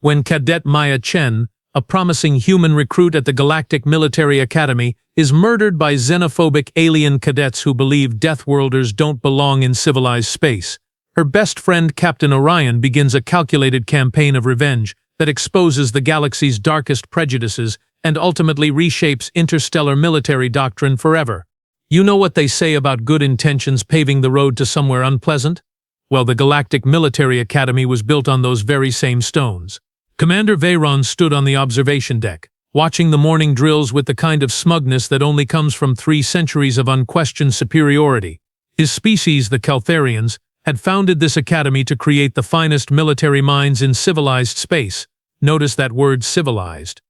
when Cadet Maya Chen, a promising human recruit at the Galactic Military Academy, is murdered by xenophobic alien cadets who believe Deathworlders don't belong in civilized space. Her best friend Captain Orion begins a calculated campaign of revenge that exposes the galaxy's darkest prejudices and ultimately reshapes interstellar military doctrine forever. You know what they say about good intentions paving the road to somewhere unpleasant? Well, the Galactic Military Academy was built on those very same stones. Commander Veyron stood on the observation deck, watching the morning drills with the kind of smugness that only comes from 3 centuries of unquestioned superiority. His species, the Caltharians, had founded this academy to create the finest military minds in civilized space. Notice that word, civilized.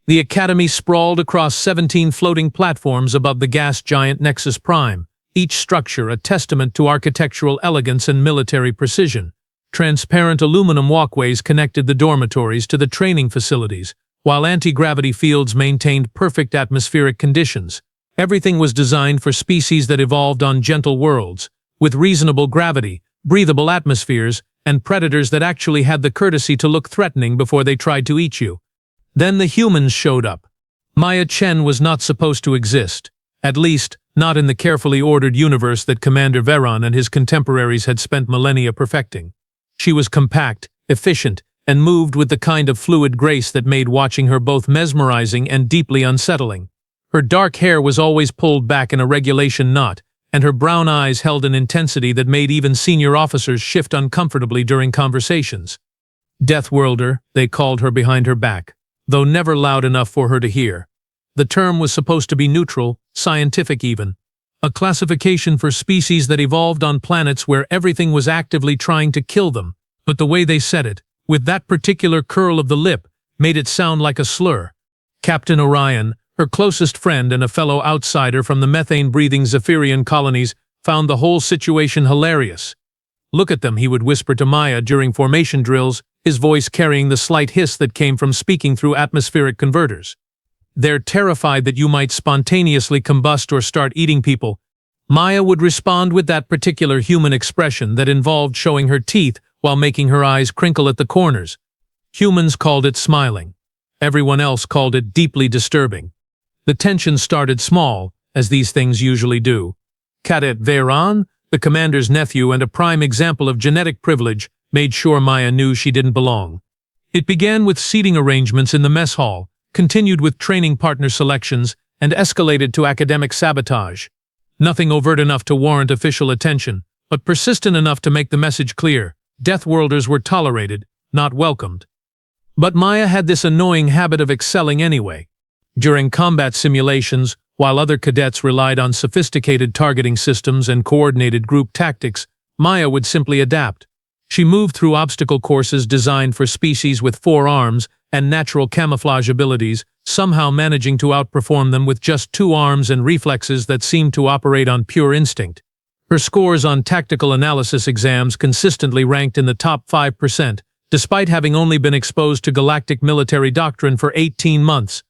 The academy sprawled across 17 floating platforms above the gas giant Nexus Prime, each structure a testament to architectural elegance and military precision. Transparent aluminum walkways connected the dormitories to the training facilities, while anti-gravity fields maintained perfect atmospheric conditions. Everything was designed for species that evolved on gentle worlds, with reasonable gravity, breathable atmospheres, and predators that actually had the courtesy to look threatening before they tried to eat you. Then the humans showed up. Maya Chen was not supposed to exist, at least, not in the carefully ordered universe that Commander Veyron and his contemporaries had spent millennia perfecting. She was compact, efficient, and moved with the kind of fluid grace that made watching her both mesmerizing and deeply unsettling. Her dark hair was always pulled back in a regulation knot, and her brown eyes held an intensity that made even senior officers shift uncomfortably during conversations. Deathworlder, they called her behind her back, though never loud enough for her to hear. The term was supposed to be neutral, scientific even. A classification for species that evolved on planets where everything was actively trying to kill them. But the way they said it, with that particular curl of the lip, made it sound like a slur. Captain Orion, her closest friend and a fellow outsider from the methane-breathing Zephyrian colonies, found the whole situation hilarious. "Look at them," he would whisper to Maya during formation drills, his voice carrying the slight hiss that came from speaking through atmospheric converters. "They're terrified that you might spontaneously combust or start eating people." Maya would respond with that particular human expression that involved showing her teeth while making her eyes crinkle at the corners. Humans called it smiling. Everyone else called it deeply disturbing. The tension started small, as these things usually do. Cadet Veyron, the commander's nephew and a prime example of genetic privilege, made sure Maya knew she didn't belong. It began with seating arrangements in the mess hall, continued with training partner selections, and escalated to academic sabotage. Nothing overt enough to warrant official attention, but persistent enough to make the message clear. Deathworlders were tolerated, not welcomed. But Maya had this annoying habit of excelling anyway. During combat simulations, while other cadets relied on sophisticated targeting systems and coordinated group tactics, Maya would simply adapt. She moved through obstacle courses designed for species with 4 arms and natural camouflage abilities, somehow managing to outperform them with just 2 arms and reflexes that seemed to operate on pure instinct. Her scores on tactical analysis exams consistently ranked in the top 5%, despite having only been exposed to galactic military doctrine for 18 months.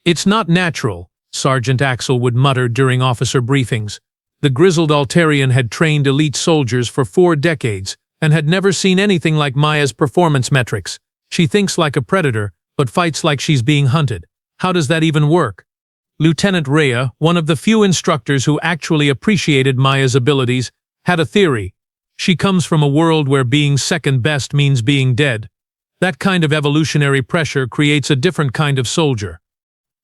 "It's not natural," Sergeant Axel would mutter during officer briefings. The grizzled Altarian had trained elite soldiers for 4 decades and had never seen anything like Maya's performance metrics. She thinks like a predator, but fights like she's being hunted. How does that even work? Lieutenant Rhea, one of the few instructors who actually appreciated Maya's abilities, had a theory. She comes from a world where being second best means being dead. That kind of evolutionary pressure creates a different kind of soldier.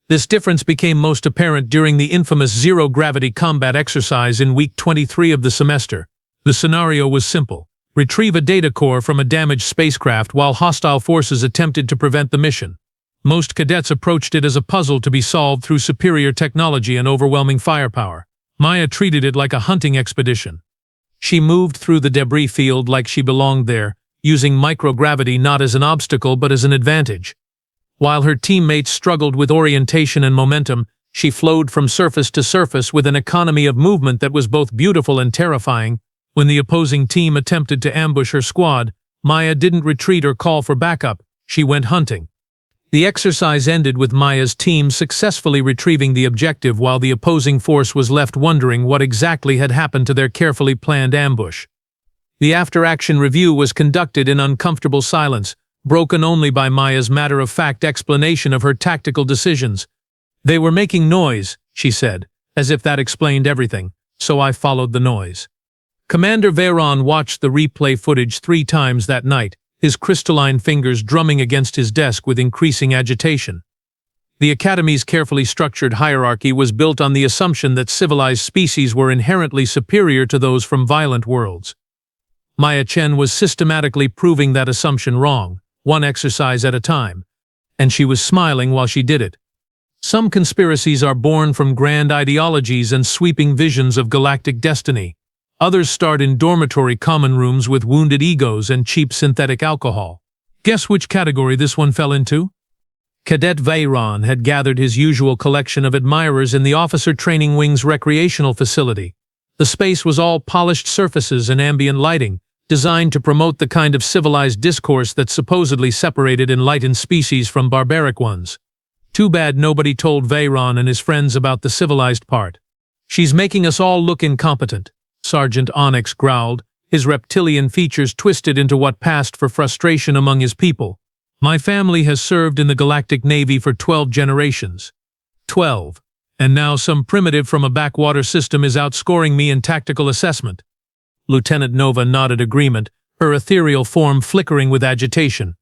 This difference became most apparent during the infamous zero-gravity combat exercise in week 23 of the semester. The scenario was simple. Retrieve a data core from a damaged spacecraft while hostile forces attempted to prevent the mission. Most cadets approached it as a puzzle to be solved through superior technology and overwhelming firepower. Maya treated it like a hunting expedition. She moved through the debris field like she belonged there, using microgravity not as an obstacle but as an advantage. While her teammates struggled with orientation and momentum, she flowed from surface to surface with an economy of movement that was both beautiful and terrifying. When the opposing team attempted to ambush her squad, Maya didn't retreat or call for backup, she went hunting. The exercise ended with Maya's team successfully retrieving the objective while the opposing force was left wondering what exactly had happened to their carefully planned ambush. The after-action review was conducted in uncomfortable silence, broken only by Maya's matter-of-fact explanation of her tactical decisions. "They were making noise," she said, as if that explained everything, so I followed the noise. Commander Veyron watched the replay footage 3 times that night, his crystalline fingers drumming against his desk with increasing agitation. The Academy's carefully structured hierarchy was built on the assumption that civilized species were inherently superior to those from violent worlds. Maya Chen was systematically proving that assumption wrong, one exercise at a time, and she was smiling while she did it. Some conspiracies are born from grand ideologies and sweeping visions of galactic destiny. Others start in dormitory common rooms with wounded egos and cheap synthetic alcohol. Guess which category this one fell into? Cadet Veyron had gathered his usual collection of admirers in the Officer Training Wing's recreational facility. The space was all polished surfaces and ambient lighting, designed to promote the kind of civilized discourse that supposedly separated enlightened species from barbaric ones. Too bad nobody told Veyron and his friends about the civilized part. "She's making us all look incompetent," Sergeant Onyx growled, his reptilian features twisted into what passed for frustration among his people. "My family has served in the Galactic Navy for 12 generations. 12. And now some primitive from a backwater system is outscoring me in tactical assessment." Lieutenant Nova nodded agreement, her ethereal form flickering with agitation.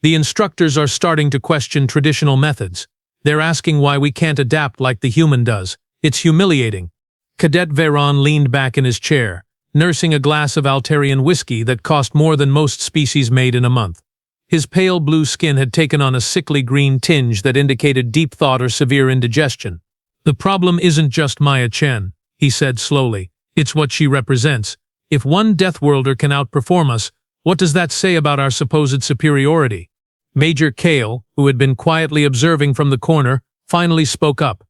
"The instructors are starting to question traditional methods. They're asking why we can't adapt like the human does. It's humiliating." Cadet Veyron leaned back in his chair, nursing a glass of Altarian whiskey that cost more than most species made in a month. His pale blue skin had taken on a sickly green tinge that indicated deep thought or severe indigestion. "The problem isn't just Maya Chen," he said slowly. "It's what she represents. If one Deathworlder can outperform us, what does that say about our supposed superiority?" Major Kale, who had been quietly observing from the corner, finally spoke up.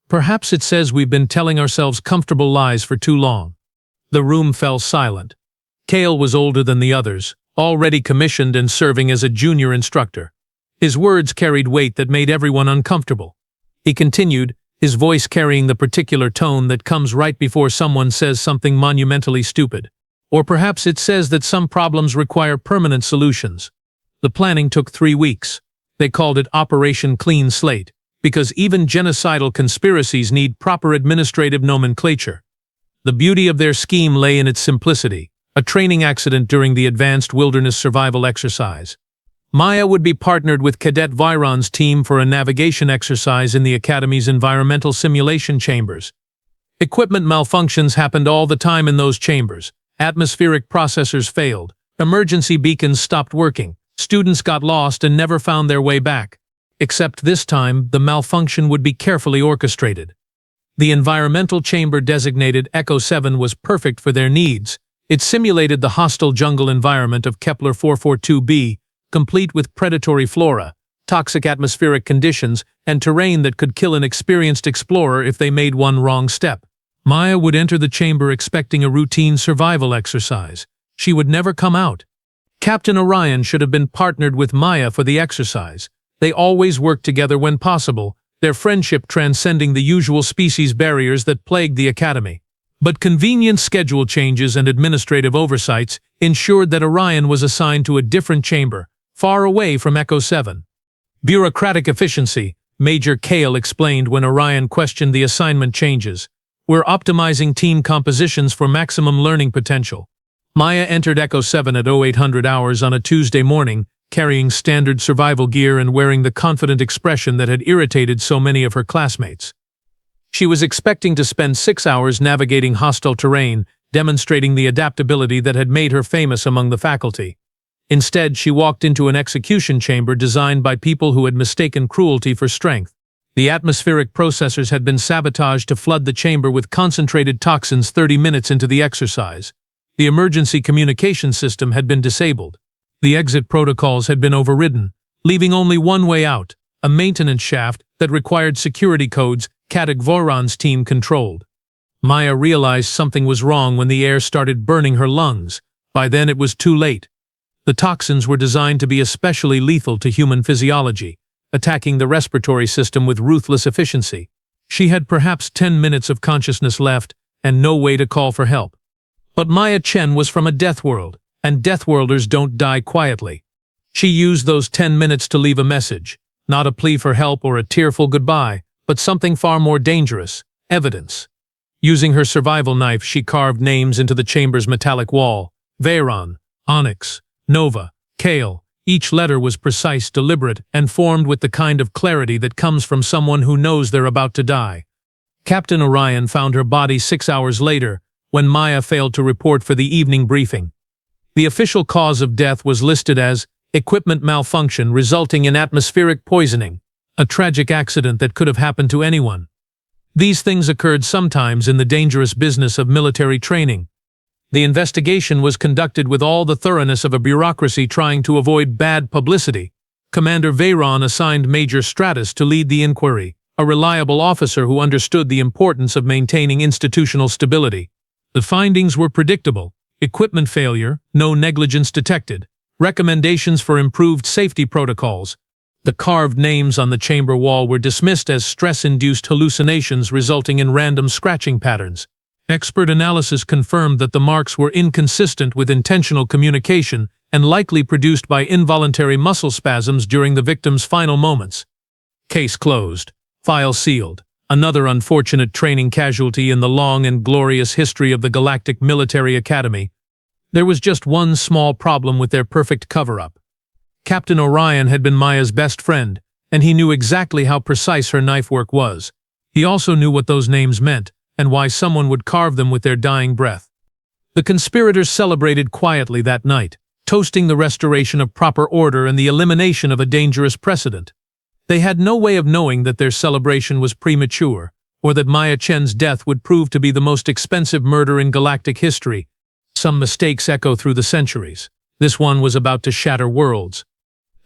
"Perhaps it says we've been telling ourselves comfortable lies for too long." The room fell silent. Kale was older than the others, already commissioned and serving as a junior instructor. His words carried weight that made everyone uncomfortable. He continued, his voice carrying the particular tone that comes right before someone says something monumentally stupid. "Or perhaps it says that some problems require permanent solutions. The planning took 3 weeks. They called it Operation Clean Slate, because even genocidal conspiracies need proper administrative nomenclature. The beauty of their scheme lay in its simplicity, a training accident during the advanced wilderness survival exercise. Maya would be partnered with Cadet Veyron's team for a navigation exercise in the Academy's environmental simulation chambers. Equipment malfunctions happened all the time in those chambers. Atmospheric processors failed. Emergency beacons stopped working. Students got lost and never found their way back. Except this time, the malfunction would be carefully orchestrated. The environmental chamber designated Echo 7 was perfect for their needs. It simulated the hostile jungle environment of Kepler 442b, complete with predatory flora, toxic atmospheric conditions, and terrain that could kill an experienced explorer if they made one wrong step. Maya would enter the chamber expecting a routine survival exercise. She would never come out. Captain Orion should have been partnered with Maya for the exercise. They always worked together when possible, their friendship transcending the usual species barriers that plagued the Academy. But convenient schedule changes and administrative oversights ensured that Orion was assigned to a different chamber, far away from Echo 7. "Bureaucratic efficiency," Major Kale explained when Orion questioned the assignment changes. "We're optimizing team compositions for maximum learning potential." Maya entered Echo 7 at 0800 hours on a Tuesday morning, carrying standard survival gear and wearing the confident expression that had irritated so many of her classmates. She was expecting to spend 6 hours navigating hostile terrain, demonstrating the adaptability that had made her famous among the faculty. Instead, she walked into an execution chamber designed by people who had mistaken cruelty for strength. The atmospheric processors had been sabotaged to flood the chamber with concentrated toxins 30 minutes into the exercise. The emergency communication system had been disabled. The exit protocols had been overridden, leaving only one way out, a maintenance shaft that required security codes Cadet Veyron's team controlled. Maya realized something was wrong when the air started burning her lungs. By then it was too late. The toxins were designed to be especially lethal to human physiology, attacking the respiratory system with ruthless efficiency. She had perhaps 10 minutes of consciousness left and no way to call for help. But Maya Chen was from a Deathworld, and Deathworlders don't die quietly. She used those 10 minutes to leave a message, not a plea for help or a tearful goodbye, but something far more dangerous: evidence. Using her survival knife, she carved names into the chamber's metallic wall: Veyron, Onyx, Nova, Kale. Each letter was precise, deliberate, and formed with the kind of clarity that comes from someone who knows they're about to die. Captain Orion found her body 6 hours later, when Maya failed to report for the evening briefing. The official cause of death was listed as equipment malfunction resulting in atmospheric poisoning, a tragic accident that could have happened to anyone. These things occurred sometimes in the dangerous business of military training. The investigation was conducted with all the thoroughness of a bureaucracy trying to avoid bad publicity. Commander Veyron assigned Major Stratus to lead the inquiry, a reliable officer who understood the importance of maintaining institutional stability. The findings were predictable: equipment failure, no negligence detected, recommendations for improved safety protocols. The carved names on the chamber wall were dismissed as stress-induced hallucinations resulting in random scratching patterns. Expert analysis confirmed that the marks were inconsistent with intentional communication and likely produced by involuntary muscle spasms during the victim's final moments. Case closed. File sealed. Another unfortunate training casualty in the long and glorious history of the Galactic Military Academy. There was just one small problem with their perfect cover-up. Captain Orion had been Maya's best friend, and he knew exactly how precise her knife work was. He also knew what those names meant, and why someone would carve them with their dying breath. The conspirators celebrated quietly that night, toasting the restoration of proper order and the elimination of a dangerous precedent. They had no way of knowing that their celebration was premature, or that Maya Chen's death would prove to be the most expensive murder in galactic history. Some mistakes echo through the centuries. This one was about to shatter worlds.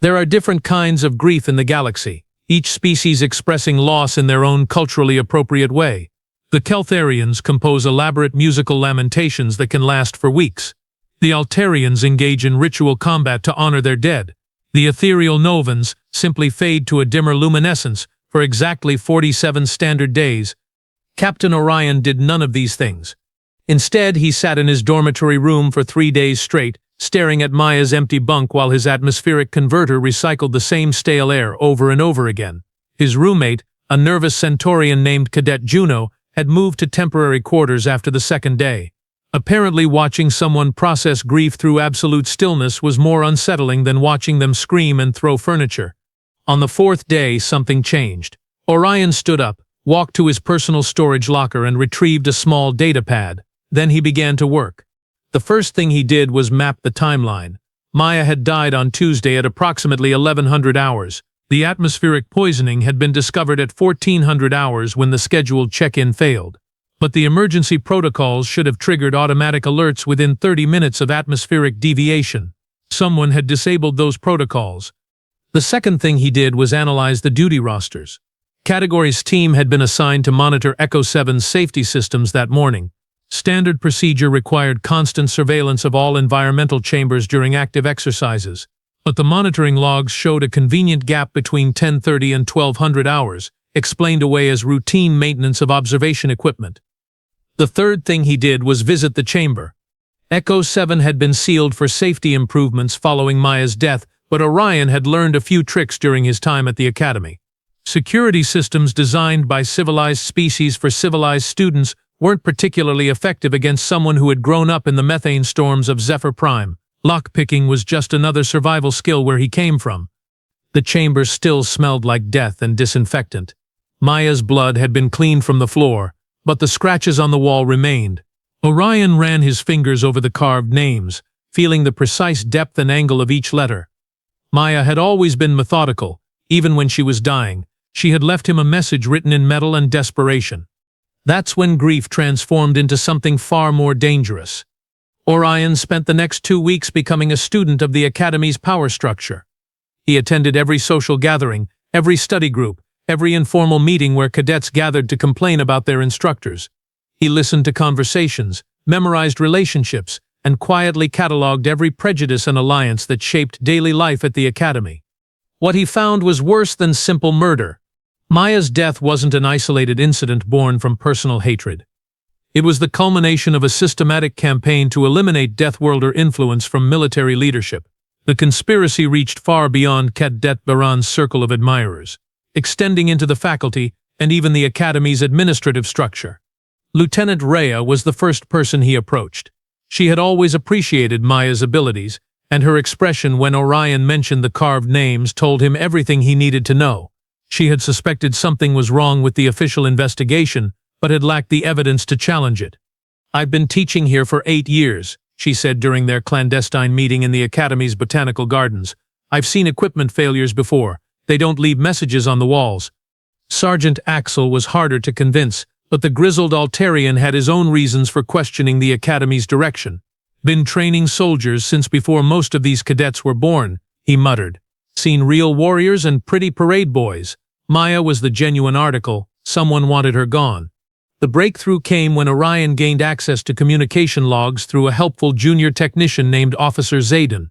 There are different kinds of grief in the galaxy, each species expressing loss in their own culturally appropriate way. The Keltharians compose elaborate musical lamentations that can last for weeks. The Altarians engage in ritual combat to honor their dead. The ethereal Novans simply fade to a dimmer luminescence for exactly 47 standard days. Captain Orion did none of these things. Instead, he sat in his dormitory room for 3 days straight, staring at Maya's empty bunk while his atmospheric converter recycled the same stale air over and over again. His roommate, a nervous Centaurian named Cadet Juno, had moved to temporary quarters after the second day. Apparently, watching someone process grief through absolute stillness was more unsettling than watching them scream and throw furniture. On the 4th day, something changed. Orion stood up, walked to his personal storage locker and retrieved a small data pad. Then he began to work. The first thing he did was map the timeline. Maya had died on Tuesday at approximately 1100 hours. The atmospheric poisoning had been discovered at 1400 hours when the scheduled check-in failed. But the emergency protocols should have triggered automatic alerts within 30 minutes of atmospheric deviation. Someone had disabled those protocols. The second thing he did was analyze the duty rosters. Category's team had been assigned to monitor Echo 7's safety systems that morning. Standard procedure required constant surveillance of all environmental chambers during active exercises. But the monitoring logs showed a convenient gap between 10:30 and 1200 hours, explained away as routine maintenance of observation equipment. The third thing he did was visit the chamber. Echo 7 had been sealed for safety improvements following Maya's death, but Orion had learned a few tricks during his time at the Academy. Security systems designed by civilized species for civilized students weren't particularly effective against someone who had grown up in the methane storms of Zephyr Prime. Lockpicking was just another survival skill where he came from. The chamber still smelled like death and disinfectant. Maya's blood had been cleaned from the floor, but the scratches on the wall remained. Orion ran his fingers over the carved names, feeling the precise depth and angle of each letter. Maya had always been methodical. Even when she was dying, she had left him a message written in metal and desperation. That's when grief transformed into something far more dangerous. Orion spent the next 2 weeks becoming a student of the Academy's power structure. He attended every social gathering, every study group, every informal meeting where cadets gathered to complain about their instructors. He listened to conversations, memorized relationships, and quietly cataloged every prejudice and alliance that shaped daily life at the Academy. What he found was worse than simple murder. Maya's death wasn't an isolated incident born from personal hatred. It was the culmination of a systematic campaign to eliminate Deathworlder influence from military leadership. The conspiracy reached far beyond Cadet Baran's circle of admirers, extending into the faculty and even the Academy's administrative structure. Lieutenant Rhea was the first person he approached. She had always appreciated Maya's abilities, and her expression when Orion mentioned the carved names told him everything he needed to know. She had suspected something was wrong with the official investigation, but had lacked the evidence to challenge it. "I've been teaching here for 8 years, she said during their clandestine meeting in the Academy's botanical gardens. "I've seen equipment failures before. They don't leave messages on the walls." Sergeant Axel was harder to convince, but the grizzled Altarian had his own reasons for questioning the Academy's direction. "Been training soldiers since before most of these cadets were born," he muttered. "Seen real warriors and pretty parade boys. Maya was the genuine article. Someone wanted her gone." The breakthrough came when Orion gained access to communication logs through a helpful junior technician named Officer Zayden.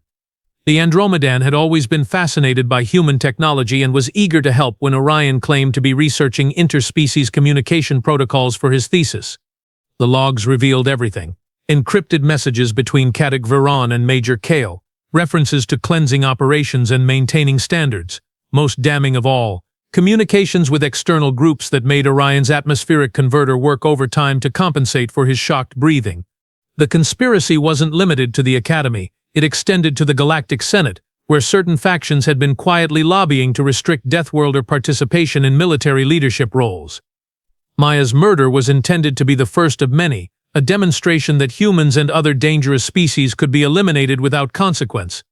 The Andromedan had always been fascinated by human technology and was eager to help when Orion claimed to be researching interspecies communication protocols for his thesis. The logs revealed everything: encrypted messages between Cadet Veron and Major Kale, references to cleansing operations and maintaining standards. Most damning of all, communications with external groups that made Orion's atmospheric converter work overtime to compensate for his shocked breathing. The conspiracy wasn't limited to the Academy. It extended to the Galactic Senate, where certain factions had been quietly lobbying to restrict Deathworlder participation in military leadership roles. Maya's murder was intended to be the first of many, a demonstration that humans and other dangerous species could be eliminated without consequence.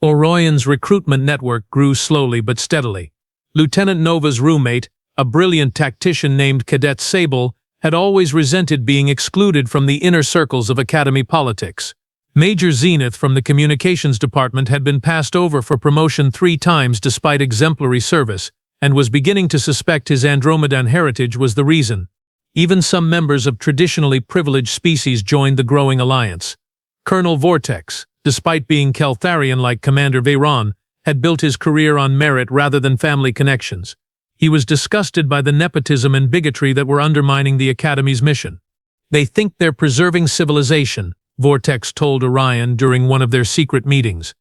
Orion's recruitment network grew slowly but steadily. Lieutenant Nova's roommate, a brilliant tactician named Cadet Sable, had always resented being excluded from the inner circles of Academy politics. Major Zenith from the Communications Department had been passed over for promotion 3 times despite exemplary service, and was beginning to suspect his Andromedan heritage was the reason. Even some members of traditionally privileged species joined the growing alliance. Colonel Vortex, despite being Keltharian like Commander Veyron, had built his career on merit rather than family connections. He was disgusted by the nepotism and bigotry that were undermining the Academy's mission. "They think they're preserving civilization," Vortex told Orion during one of their secret meetings.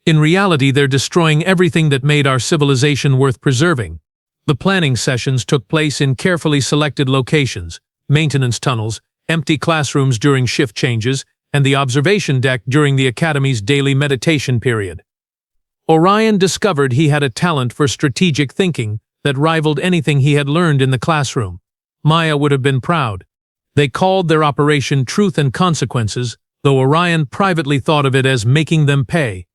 "In reality, they're destroying everything that made our civilization worth preserving." The planning sessions took place in carefully selected locations: maintenance tunnels, empty classrooms during shift changes, and the observation deck during the Academy's daily meditation period. Orion discovered he had a talent for strategic thinking that rivaled anything he had learned in the classroom. Maya would have been proud. They called their operation Truth and Consequences, though Orion privately thought of it as making them pay.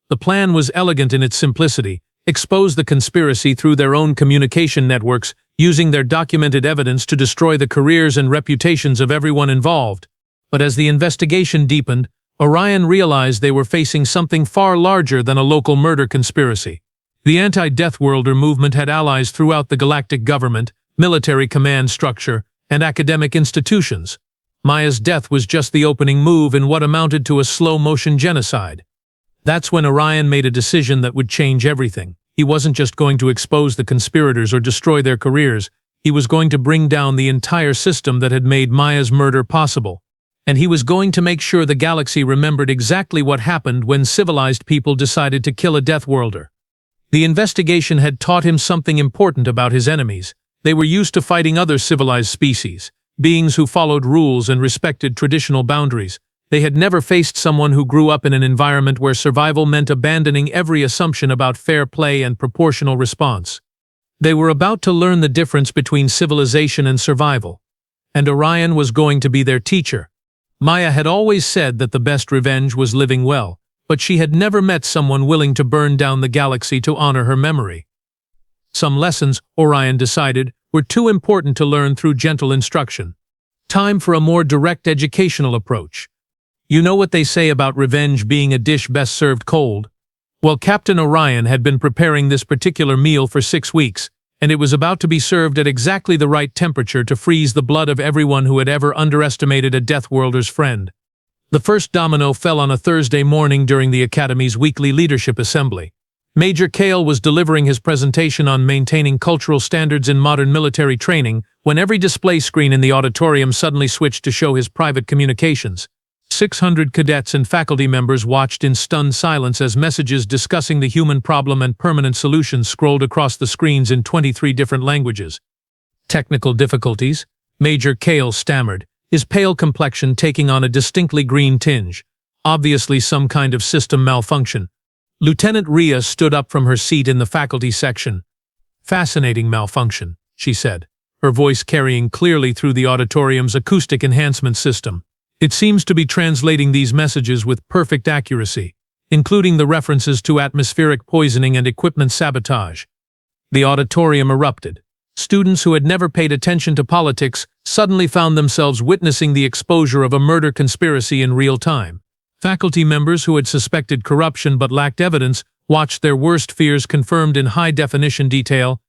The plan was elegant in its simplicity: expose the conspiracy through their own communication networks, using their documented evidence to destroy the careers and reputations of everyone involved. But as the investigation deepened, Orion realized they were facing something far larger than a local murder conspiracy. The anti-Deathworlder movement had allies throughout the galactic government, military command structure, and academic institutions. Maya's death was just the opening move in what amounted to a slow-motion genocide. That's when Orion made a decision that would change everything. He wasn't just going to expose the conspirators or destroy their careers. He was going to bring down the entire system that had made Maya's murder possible. And he was going to make sure the galaxy remembered exactly what happened when civilized people decided to kill a Deathworlder. The investigation had taught him something important about his enemies. They were used to fighting other civilized species, beings who followed rules and respected traditional boundaries. They had never faced someone who grew up in an environment where survival meant abandoning every assumption about fair play and proportional response. They were about to learn the difference between civilization and survival. And Orion was going to be their teacher. Maya had always said that the best revenge was living well, but she had never met someone willing to burn down the galaxy to honor her memory. Some lessons, Orion decided, were too important to learn through gentle instruction. Time for a more direct educational approach. You know what they say about revenge being a dish best served cold? Well, Captain Orion had been preparing this particular meal for 6 weeks, and it was about to be served at exactly the right temperature to freeze the blood of everyone who had ever underestimated a Deathworlder's friend. The first domino fell on a Thursday morning during the Academy's weekly leadership assembly. Major Kale was delivering his presentation on maintaining cultural standards in modern military training when every display screen in the auditorium suddenly switched to show his private communications. 600 cadets and faculty members watched in stunned silence as messages discussing the human problem and permanent solutions scrolled across the screens in 23 different languages. Technical difficulties? Major Kale stammered, his pale complexion taking on a distinctly green tinge. Obviously some kind of system malfunction. Lieutenant Rhea stood up from her seat in the faculty section. "Fascinating malfunction," she said, her voice carrying clearly through the auditorium's acoustic enhancement system. "It seems to be translating these messages with perfect accuracy, including the references to atmospheric poisoning and equipment sabotage." The auditorium erupted. Students who had never paid attention to politics suddenly found themselves witnessing the exposure of a murder conspiracy in real time. Faculty members who had suspected corruption but lacked evidence watched their worst fears confirmed in high-definition detail.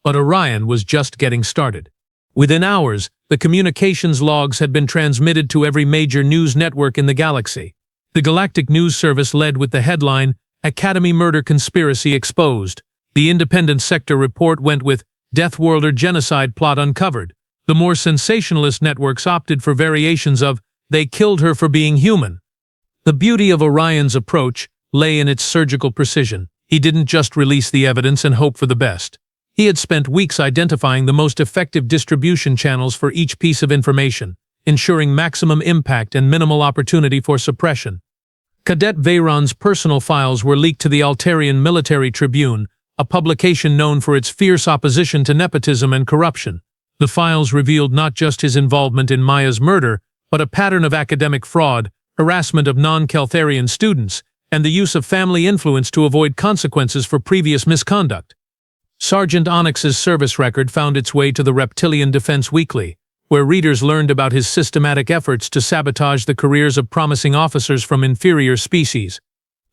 But Orion was just getting started. Within hours, the communications logs had been transmitted to every major news network in the galaxy. The Galactic News Service led with the headline, "Academy Murder Conspiracy Exposed." The Independent Sector report went with, "Deathworlder Genocide Plot Uncovered." The more sensationalist networks opted for variations of, "They killed her for being human." The beauty of Orion's approach lay in its surgical precision. He didn't just release the evidence and hope for the best. He had spent weeks identifying the most effective distribution channels for each piece of information, ensuring maximum impact and minimal opportunity for suppression. Cadet Veyron's personal files were leaked to the Altarian Military Tribune, a publication known for its fierce opposition to nepotism and corruption. The files revealed not just his involvement in Maya's murder, but a pattern of academic fraud, harassment of non-Keltharian students, and the use of family influence to avoid consequences for previous misconduct. Sergeant Onyx's service record found its way to the Reptilian Defense Weekly, where readers learned about his systematic efforts to sabotage the careers of promising officers from inferior species.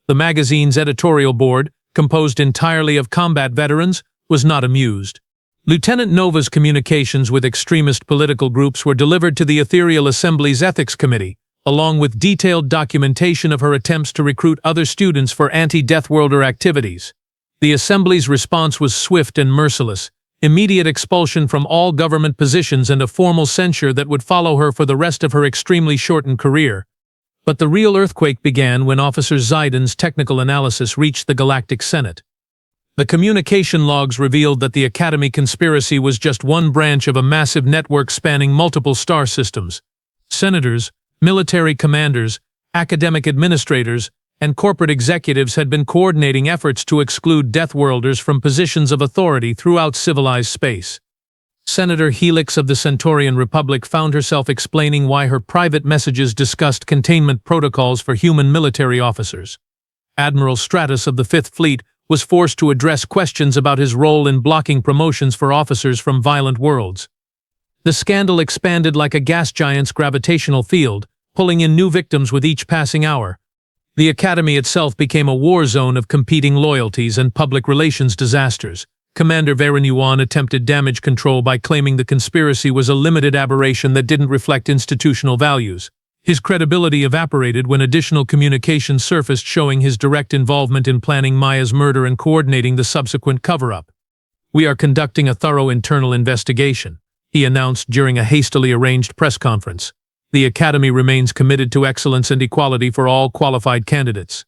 The magazine's editorial board, composed entirely of combat veterans, was not amused. Lieutenant Nova's communications with extremist political groups were delivered to the Ethereal Assembly's Ethics Committee, along with detailed documentation of her attempts to recruit other students for anti-Deathworlder activities. The Assembly's response was swift and merciless, immediate expulsion from all government positions and a formal censure that would follow her for the rest of her extremely shortened career. But the real earthquake began when Officer Zaiden's technical analysis reached the Galactic Senate. The communication logs revealed that the Academy conspiracy was just one branch of a massive network spanning multiple star systems. Senators, military commanders, academic administrators, and corporate executives had been coordinating efforts to exclude Deathworlders from positions of authority throughout civilized space. Senator Helix of the Centaurian Republic found herself explaining why her private messages discussed containment protocols for human military officers. Admiral Stratus of the Fifth Fleet was forced to address questions about his role in blocking promotions for officers from violent worlds. The scandal expanded like a gas giant's gravitational field, pulling in new victims with each passing hour. The Academy itself became a war zone of competing loyalties and public relations disasters. Commander Verenuan attempted damage control by claiming the conspiracy was a limited aberration that didn't reflect institutional values. His credibility evaporated when additional communications surfaced showing his direct involvement in planning Maya's murder and coordinating the subsequent cover-up. "We are conducting a thorough internal investigation," he announced during a hastily arranged press conference. "The Academy remains committed to excellence and equality for all qualified candidates."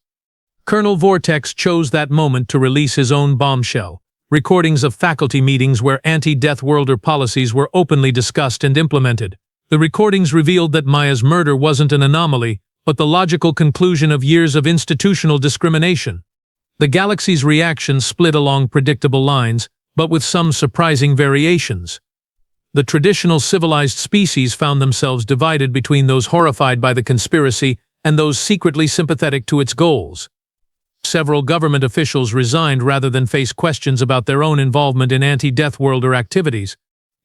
Colonel Vortex chose that moment to release his own bombshell. Recordings of faculty meetings where anti-Deathworlder policies were openly discussed and implemented. The recordings revealed that Maya's murder wasn't an anomaly, but the logical conclusion of years of institutional discrimination. The galaxy's reaction split along predictable lines, but with some surprising variations. The traditional civilized species found themselves divided between those horrified by the conspiracy and those secretly sympathetic to its goals. Several government officials resigned rather than face questions about their own involvement in anti-Deathworlder activities.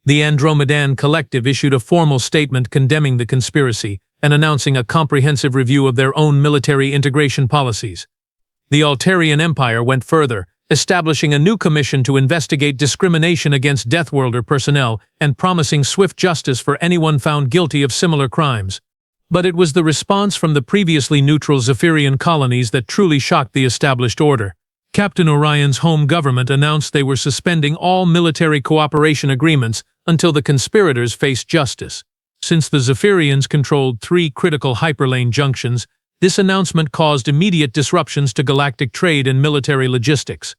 The Andromedan Collective issued a formal statement condemning the conspiracy and announcing a comprehensive review of their own military integration policies. The Altarian Empire went further, establishing a new commission to investigate discrimination against Deathworlder personnel and promising swift justice for anyone found guilty of similar crimes. But it was the response from the previously neutral Zephyrian colonies that truly shocked the established order. Captain Orion's home government announced they were suspending all military cooperation agreements until the conspirators faced justice. Since the Zephyrians controlled 3 critical hyperlane junctions, this announcement caused immediate disruptions to galactic trade and military logistics.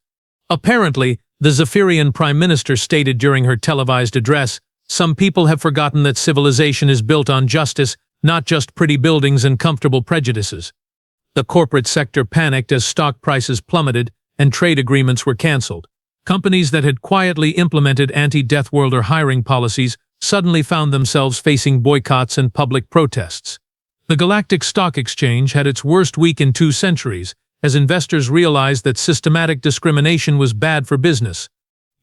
Apparently, the Zephyrian Prime Minister stated during her televised address, "Some people have forgotten that civilization is built on justice, not just pretty buildings and comfortable prejudices." The corporate sector panicked as stock prices plummeted and trade agreements were cancelled. Companies that had quietly implemented anti-Deathworlder hiring policies suddenly found themselves facing boycotts and public protests. The Galactic Stock Exchange had its worst week in 2 centuries, as investors realized that systematic discrimination was bad for business.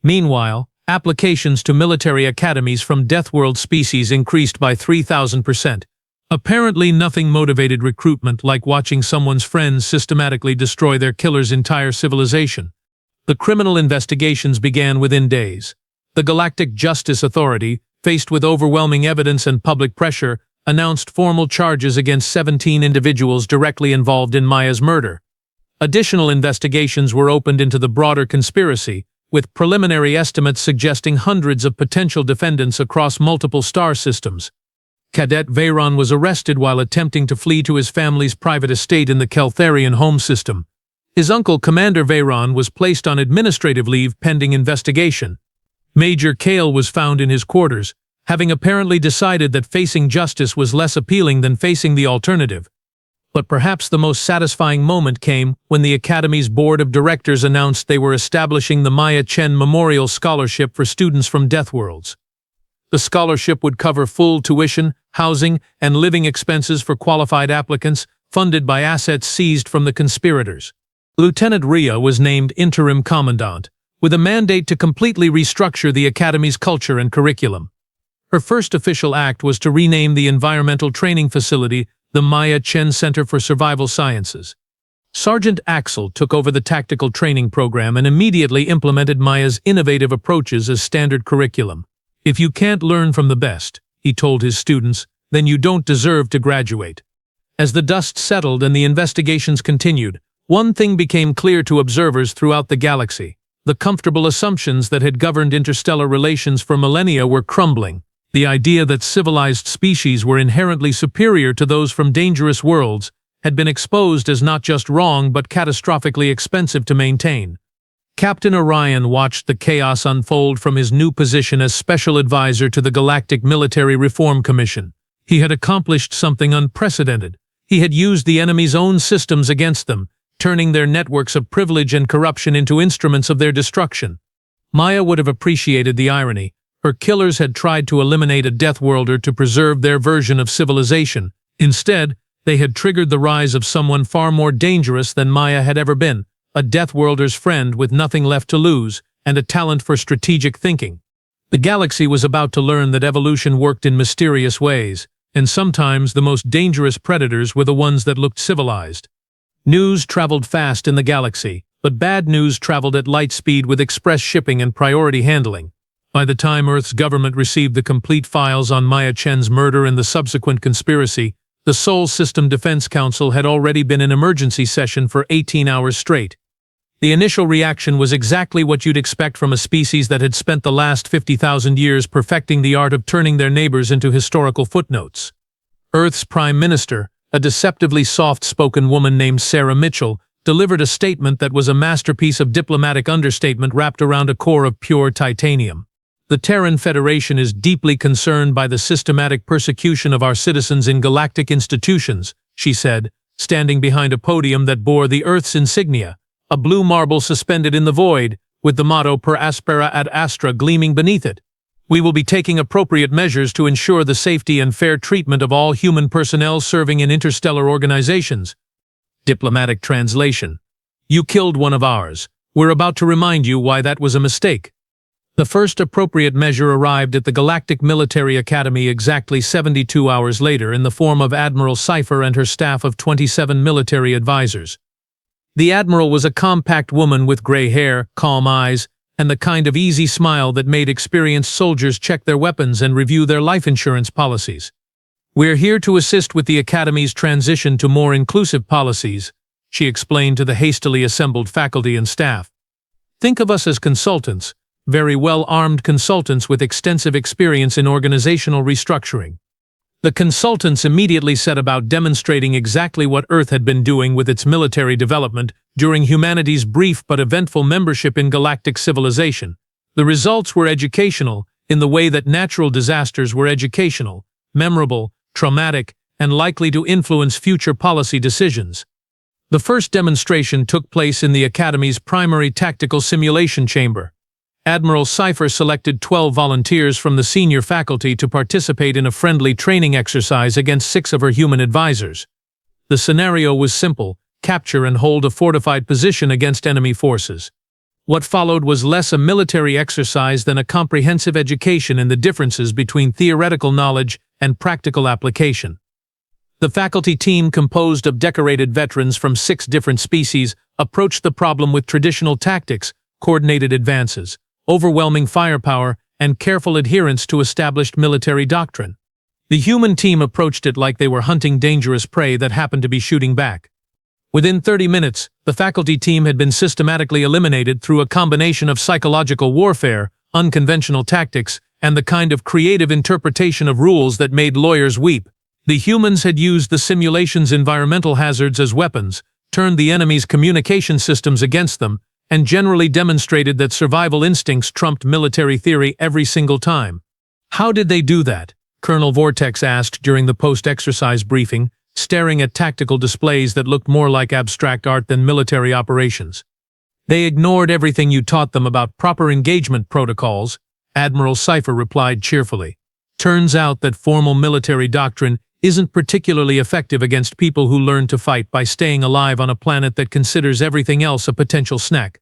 Meanwhile, applications to military academies from Deathworld species increased by 3,000%. Apparently nothing motivated recruitment like watching someone's friends systematically destroy their killer's entire civilization. The criminal investigations began within days. The Galactic Justice Authority, faced with overwhelming evidence and public pressure, announced formal charges against 17 individuals directly involved in Maya's murder. Additional investigations were opened into the broader conspiracy, with preliminary estimates suggesting hundreds of potential defendants across multiple star systems. Cadet Veyron was arrested while attempting to flee to his family's private estate in the Keltharian home system. His uncle, Commander Veyron, was placed on administrative leave pending investigation. Major Kale was found in his quarters, having apparently decided that facing justice was less appealing than facing the alternative. But perhaps the most satisfying moment came when the Academy's board of directors announced they were establishing the Maya Chen Memorial Scholarship for students from Deathworlds. The scholarship would cover full tuition, housing, and living expenses for qualified applicants, funded by assets seized from the conspirators. Lieutenant Rhea was named interim commandant, with a mandate to completely restructure the Academy's culture and curriculum. Her first official act was to rename the environmental training facility the Maya Chen Center for Survival Sciences. Sergeant Axel took over the tactical training program and immediately implemented Maya's innovative approaches as standard curriculum. "If you can't learn from the best," he told his students, "then you don't deserve to graduate." As the dust settled and the investigations continued, one thing became clear to observers throughout the galaxy. The comfortable assumptions that had governed interstellar relations for millennia were crumbling. The idea that civilized species were inherently superior to those from dangerous worlds had been exposed as not just wrong but catastrophically expensive to maintain. Captain Orion watched the chaos unfold from his new position as special advisor to the Galactic Military Reform Commission. He had accomplished something unprecedented. He had used the enemy's own systems against them, turning their networks of privilege and corruption into instruments of their destruction. Maya would have appreciated the irony. Her killers had tried to eliminate a Deathworlder to preserve their version of civilization. Instead, they had triggered the rise of someone far more dangerous than Maya had ever been, a Deathworlder's friend with nothing left to lose, and a talent for strategic thinking. The galaxy was about to learn that evolution worked in mysterious ways, and sometimes the most dangerous predators were the ones that looked civilized. News traveled fast in the galaxy, but bad news traveled at light speed with express shipping and priority handling. By the time Earth's government received the complete files on Maya Chen's murder and the subsequent conspiracy, the Sol System Defense Council had already been in emergency session for 18 hours straight. The initial reaction was exactly what you'd expect from a species that had spent the last 50,000 years perfecting the art of turning their neighbors into historical footnotes. Earth's Prime Minister, a deceptively soft-spoken woman named Sarah Mitchell, delivered a statement that was a masterpiece of diplomatic understatement wrapped around a core of pure titanium. "The Terran Federation is deeply concerned by the systematic persecution of our citizens in galactic institutions," she said, standing behind a podium that bore the Earth's insignia, a blue marble suspended in the void, with the motto Per Aspera ad Astra gleaming beneath it. "We will be taking appropriate measures to ensure the safety and fair treatment of all human personnel serving in interstellar organizations." Diplomatic translation: "You killed one of ours. We're about to remind you why that was a mistake." The first appropriate measure arrived at the Galactic Military Academy exactly 72 hours later in the form of Admiral Cypher and her staff of 27 military advisors. The Admiral was a compact woman with gray hair, calm eyes, and the kind of easy smile that made experienced soldiers check their weapons and review their life insurance policies. "We're here to assist with the Academy's transition to more inclusive policies," she explained to the hastily assembled faculty and staff. "Think of us as consultants, very well-armed consultants with extensive experience in organizational restructuring. The consultants immediately set about demonstrating exactly what Earth had been doing with its military development during humanity's brief but eventful membership in galactic civilization. The results were educational, in the way that natural disasters were educational, memorable, traumatic, and likely to influence future policy decisions. The first demonstration took place in the Academy's primary tactical simulation chamber. Admiral Sci-Fi selected 12 volunteers from the senior faculty to participate in a friendly training exercise against 6 of her human advisors. The scenario was simple: capture and hold a fortified position against enemy forces. What followed was less a military exercise than a comprehensive education in the differences between theoretical knowledge and practical application. The faculty team, composed of decorated veterans from 6 different species, approached the problem with traditional tactics, coordinated advances, overwhelming firepower, and careful adherence to established military doctrine. The human team approached it like they were hunting dangerous prey that happened to be shooting back. Within 30 minutes, the faculty team had been systematically eliminated through a combination of psychological warfare, unconventional tactics, and the kind of creative interpretation of rules that made lawyers weep. The humans had used the simulation's environmental hazards as weapons, turned the enemy's communication systems against them, and generally demonstrated that survival instincts trumped military theory every single time. How did they do that? Colonel Vortex asked during the post-exercise briefing, staring at tactical displays that looked more like abstract art than military operations. They ignored everything you taught them about proper engagement protocols, Admiral Sci-Fi replied cheerfully. Turns out that formal military doctrine isn't particularly effective against people who learn to fight by staying alive on a planet that considers everything else a potential snack.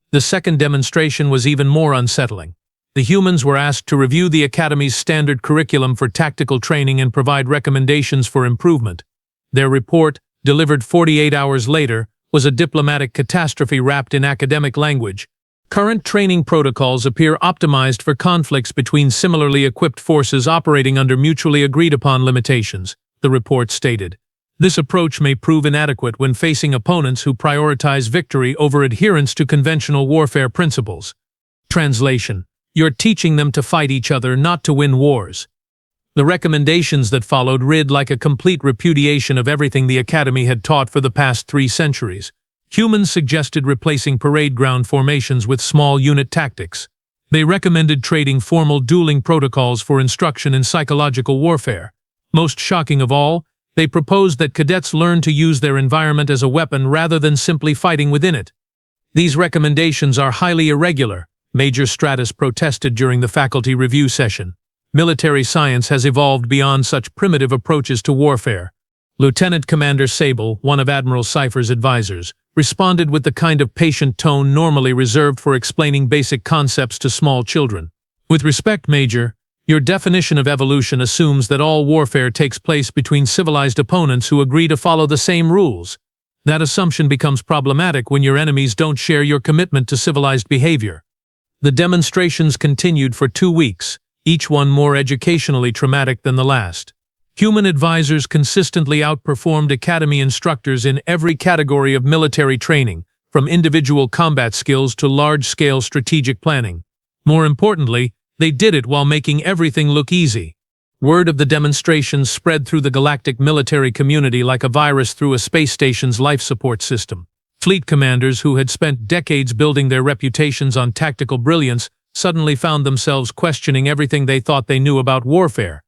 The second demonstration was even more unsettling. The humans were asked to review the Academy's standard curriculum for tactical training and provide recommendations for improvement. Their report, delivered 48 hours later, was a diplomatic catastrophe wrapped in academic language. Current training protocols appear optimized for conflicts between similarly equipped forces operating under mutually agreed-upon limitations, the report stated. This approach may prove inadequate when facing opponents who prioritize victory over adherence to conventional warfare principles. Translation: You're teaching them to fight each other, not to win wars. The recommendations that followed read like a complete repudiation of everything the Academy had taught for the past 3 centuries. Humans suggested replacing parade ground formations with small unit tactics. They recommended trading formal dueling protocols for instruction in psychological warfare. Most shocking of all, they proposed that cadets learn to use their environment as a weapon rather than simply fighting within it. These recommendations are highly irregular, Major Stratus protested during the faculty review session. Military science has evolved beyond such primitive approaches to warfare. Lieutenant Commander Sable, one of Admiral Sci-Fi's advisors, responded with the kind of patient tone normally reserved for explaining basic concepts to small children. With respect, Major, your definition of evolution assumes that all warfare takes place between civilized opponents who agree to follow the same rules. That assumption becomes problematic when your enemies don't share your commitment to civilized behavior. The demonstrations continued for 2 weeks, each one more educationally traumatic than the last. Human advisors consistently outperformed Academy instructors in every category of military training, from individual combat skills to large-scale strategic planning. More importantly, they did it while making everything look easy. Word of the demonstrations spread through the galactic military community like a virus through a space station's life support system. Fleet commanders who had spent decades building their reputations on tactical brilliance suddenly found themselves questioning everything they thought they knew about warfare.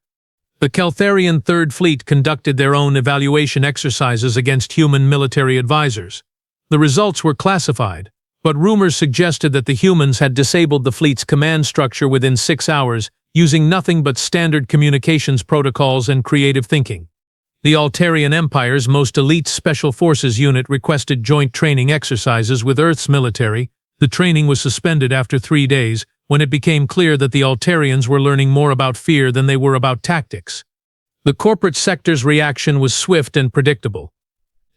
The Keltharian Third Fleet conducted their own evaluation exercises against human military advisors. The results were classified, but rumors suggested that the humans had disabled the fleet's command structure within 6 hours, using nothing but standard communications protocols and creative thinking. The Altarian Empire's most elite Special Forces unit requested joint training exercises with Earth's military. The training was suspended after 3 days, when it became clear that the Altarians were learning more about fear than they were about tactics. The corporate sector's reaction was swift and predictable.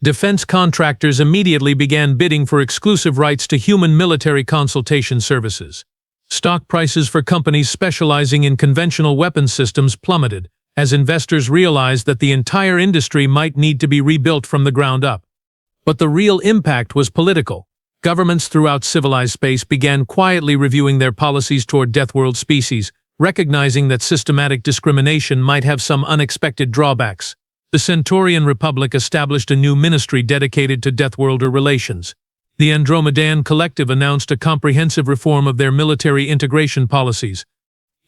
Defense contractors immediately began bidding for exclusive rights to human military consultation services. Stock prices for companies specializing in conventional weapons systems plummeted, as investors realized that the entire industry might need to be rebuilt from the ground up. But the real impact was political. Governments throughout civilized space began quietly reviewing their policies toward Deathworld species, recognizing that systematic discrimination might have some unexpected drawbacks. The Centaurian Republic established a new ministry dedicated to Deathworlder relations. The Andromedan Collective announced a comprehensive reform of their military integration policies.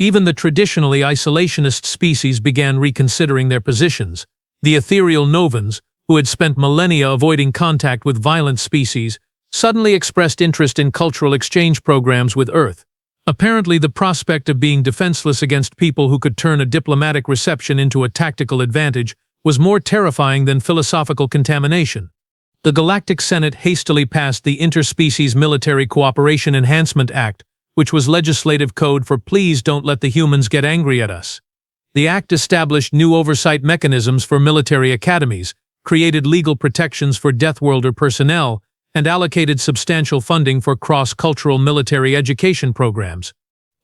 Even the traditionally isolationist species began reconsidering their positions. The ethereal Novans, who had spent millennia avoiding contact with violent species, suddenly expressed interest in cultural exchange programs with Earth. Apparently, the prospect of being defenseless against people who could turn a diplomatic reception into a tactical advantage was more terrifying than philosophical contamination. The Galactic Senate hastily passed the Interspecies Military Cooperation Enhancement Act, which was legislative code for "Please don't let the humans get angry at us." The act established new oversight mechanisms for military academies, created legal protections for Deathworlder personnel, and allocated substantial funding for cross-cultural military education programs.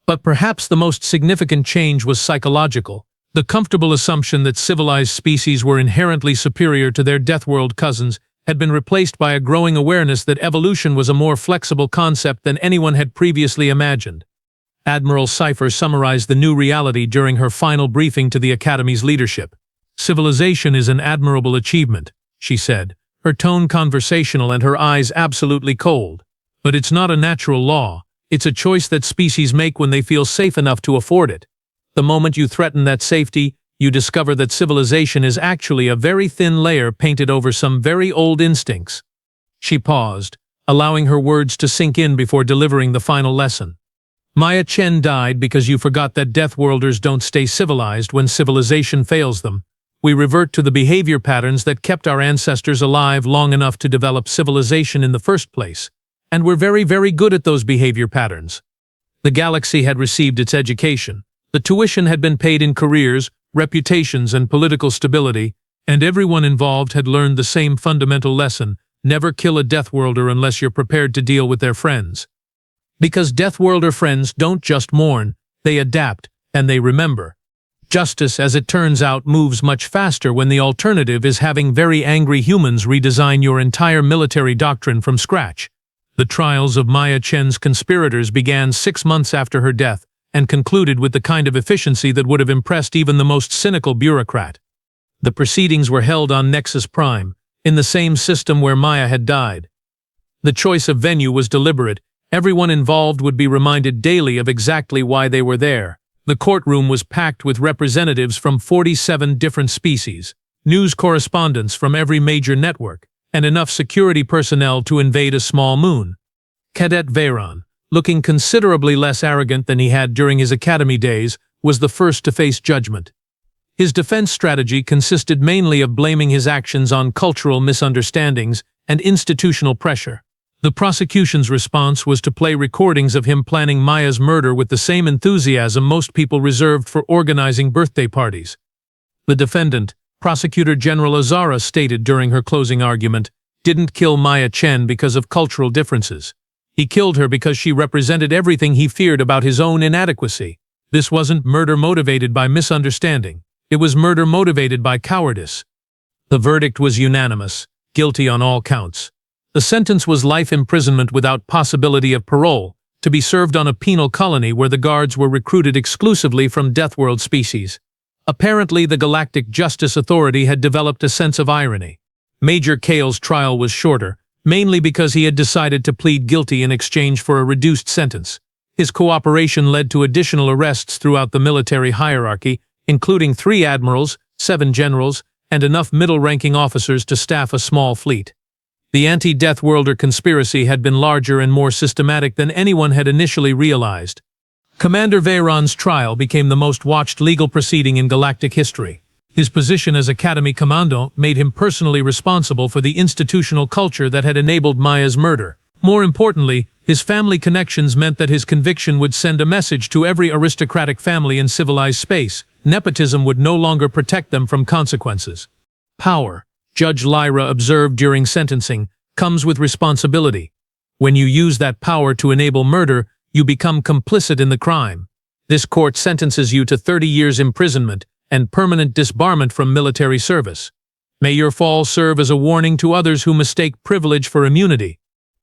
But perhaps the most significant change was psychological. The comfortable assumption that civilized species were inherently superior to their Deathworld cousins had been replaced by a growing awareness that evolution was a more flexible concept than anyone had previously imagined. Admiral Cypher summarized the new reality during her final briefing to the Academy's leadership. "Civilization is an admirable achievement," she said, her tone conversational and her eyes absolutely cold. "But it's not a natural law. It's a choice that species make when they feel safe enough to afford it. The moment you threaten that safety, you discover that civilization is actually a very thin layer painted over some very old instincts." She paused, allowing her words to sink in before delivering the final lesson. "Maya Chen died because you forgot that Deathworlders don't stay civilized when civilization fails them. We revert to the behavior patterns that kept our ancestors alive long enough to develop civilization in the first place. And we're very, very good at those behavior patterns." The galaxy had received its education. The tuition had been paid in careers, reputations, and political stability, and everyone involved had learned the same fundamental lesson: never kill a Deathworlder unless you're prepared to deal with their friends. Because Deathworlder friends don't just mourn, they adapt, and they remember. Justice, as it turns out, moves much faster when the alternative is having very angry humans redesign your entire military doctrine from scratch. The trials of Maya Chen's conspirators began 6 months after her death, and concluded with the kind of efficiency that would have impressed even the most cynical bureaucrat. The proceedings were held on Nexus Prime, in the same system where Maya had died. The choice of venue was deliberate. Everyone involved would be reminded daily of exactly why they were there. The courtroom was packed with representatives from 47 different species, news correspondents from every major network, and enough security personnel to invade a small moon. Cadet Veyron, looking considerably less arrogant than he had during his academy days, was the first to face judgment. His defense strategy consisted mainly of blaming his actions on cultural misunderstandings and institutional pressure. The prosecution's response was to play recordings of him planning Maya's murder with the same enthusiasm most people reserved for organizing birthday parties. The defendant, Prosecutor General Azara, stated during her closing argument, didn't kill Maya Chen because of cultural differences. He killed her because she represented everything he feared about his own inadequacy. This wasn't murder motivated by misunderstanding. It was murder motivated by cowardice. The verdict was unanimous, guilty on all counts. The sentence was life imprisonment without possibility of parole, to be served on a penal colony where the guards were recruited exclusively from Deathworld species. Apparently, the Galactic Justice Authority had developed a sense of irony. Major Kale's trial was shorter, mainly because he had decided to plead guilty in exchange for a reduced sentence. His cooperation led to additional arrests throughout the military hierarchy, including 3 admirals, 7 generals, and enough middle-ranking officers to staff a small fleet. The anti-Deathworlder conspiracy had been larger and more systematic than anyone had initially realized. Commander Veyron's trial became the most watched legal proceeding in galactic history. His position as Academy Commandant made him personally responsible for the institutional culture that had enabled Maya's murder. More importantly, his family connections meant that his conviction would send a message to every aristocratic family in civilized space. Nepotism would no longer protect them from consequences. Power, Judge Lyra observed during sentencing, comes with responsibility. When you use that power to enable murder, you become complicit in the crime. This court sentences you to 30 years imprisonment and permanent disbarment from military service. May your fall serve as a warning to others who mistake privilege for immunity.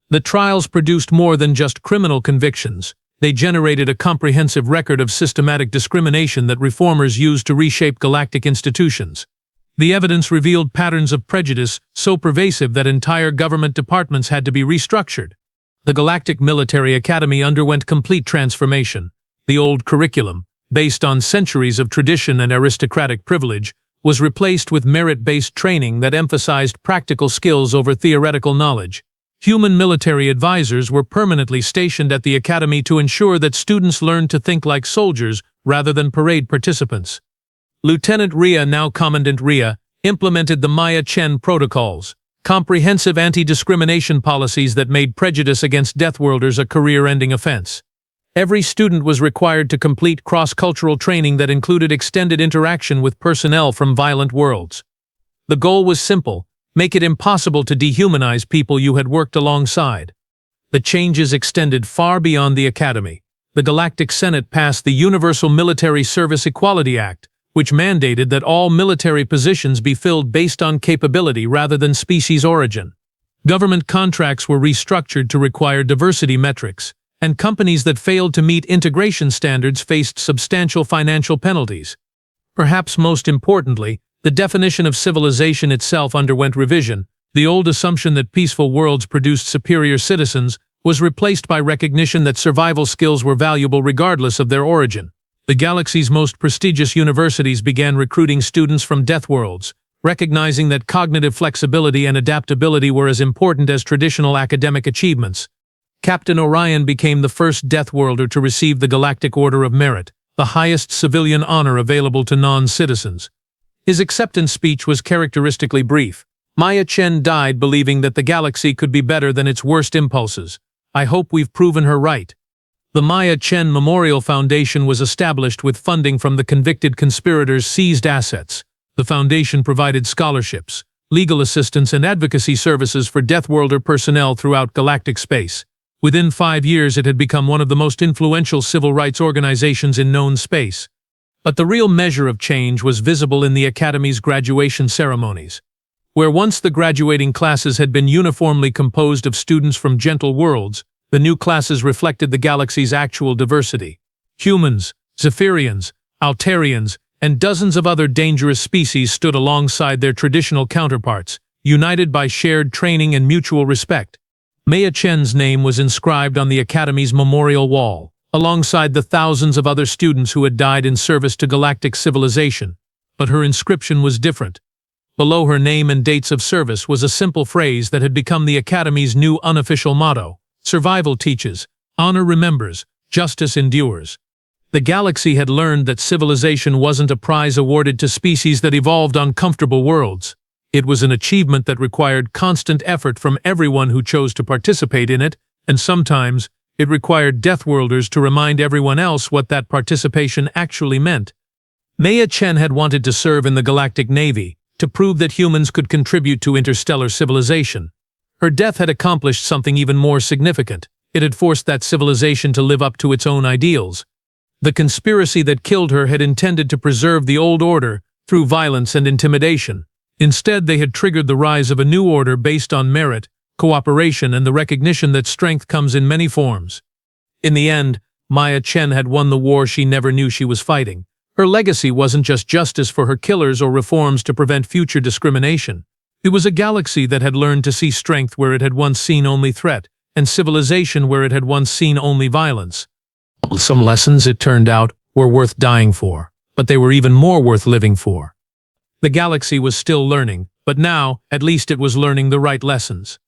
The trials produced more than just criminal convictions. They generated a comprehensive record of systematic discrimination that reformers used to reshape galactic institutions. The evidence revealed patterns of prejudice so pervasive that entire government departments had to be restructured. The Galactic Military Academy underwent complete transformation. The old curriculum, based on centuries of tradition and aristocratic privilege, was replaced with merit-based training that emphasized practical skills over theoretical knowledge. Human military advisors were permanently stationed at the academy to ensure that students learned to think like soldiers rather than parade participants. Lieutenant Ria, now Commandant Ria, implemented the Maya Chen protocols, comprehensive anti-discrimination policies that made prejudice against Deathworlders a career-ending offense. Every student was required to complete cross-cultural training that included extended interaction with personnel from violent worlds. The goal was simple: make it impossible to dehumanize people you had worked alongside. The changes extended far beyond the academy. The Galactic Senate passed the Universal Military Service Equality Act, which mandated that all military positions be filled based on capability rather than species origin. Government contracts were restructured to require diversity metrics, and companies that failed to meet integration standards faced substantial financial penalties. Perhaps most importantly, the definition of civilization itself underwent revision. The old assumption that peaceful worlds produced superior citizens was replaced by recognition that survival skills were valuable regardless of their origin. The galaxy's most prestigious universities began recruiting students from Deathworlds, recognizing that cognitive flexibility and adaptability were as important as traditional academic achievements. Captain Orion became the first Deathworlder to receive the Galactic Order of Merit, the highest civilian honor available to non-citizens. His acceptance speech was characteristically brief. Maya Chen died believing that the galaxy could be better than its worst impulses. I hope we've proven her right. The Maya Chen Memorial Foundation was established with funding from the convicted conspirators' seized assets. The foundation provided scholarships, legal assistance, and advocacy services for Deathworlder personnel throughout galactic space. Within 5 years, it had become one of the most influential civil rights organizations in known space. But the real measure of change was visible in the Academy's graduation ceremonies. Where once the graduating classes had been uniformly composed of students from gentle worlds, the new classes reflected the galaxy's actual diversity. Humans, Zephyrians, Altarians, and dozens of other dangerous species stood alongside their traditional counterparts, united by shared training and mutual respect. Maya Chen's name was inscribed on the Academy's memorial wall, alongside the thousands of other students who had died in service to galactic civilization. But her inscription was different. Below her name and dates of service was a simple phrase that had become the Academy's new unofficial motto: "Survival teaches, honor remembers, justice endures." The galaxy had learned that civilization wasn't a prize awarded to species that evolved on comfortable worlds. It was an achievement that required constant effort from everyone who chose to participate in it, and sometimes it required Deathworlders to remind everyone else what that participation actually meant. Maya Chen had wanted to serve in the Galactic Navy, to prove that humans could contribute to interstellar civilization. Her death had accomplished something even more significant. It had forced that civilization to live up to its own ideals. The conspiracy that killed her had intended to preserve the old order through violence and intimidation. Instead, they had triggered the rise of a new order based on merit, cooperation, and the recognition that strength comes in many forms. In the end, Maya Chen had won the war she never knew she was fighting. Her legacy wasn't just justice for her killers or reforms to prevent future discrimination. It was a galaxy that had learned to see strength where it had once seen only threat, and civilization where it had once seen only violence. Some lessons, it turned out, were worth dying for, but they were even more worth living for. The galaxy was still learning, but now, at least, it was learning the right lessons.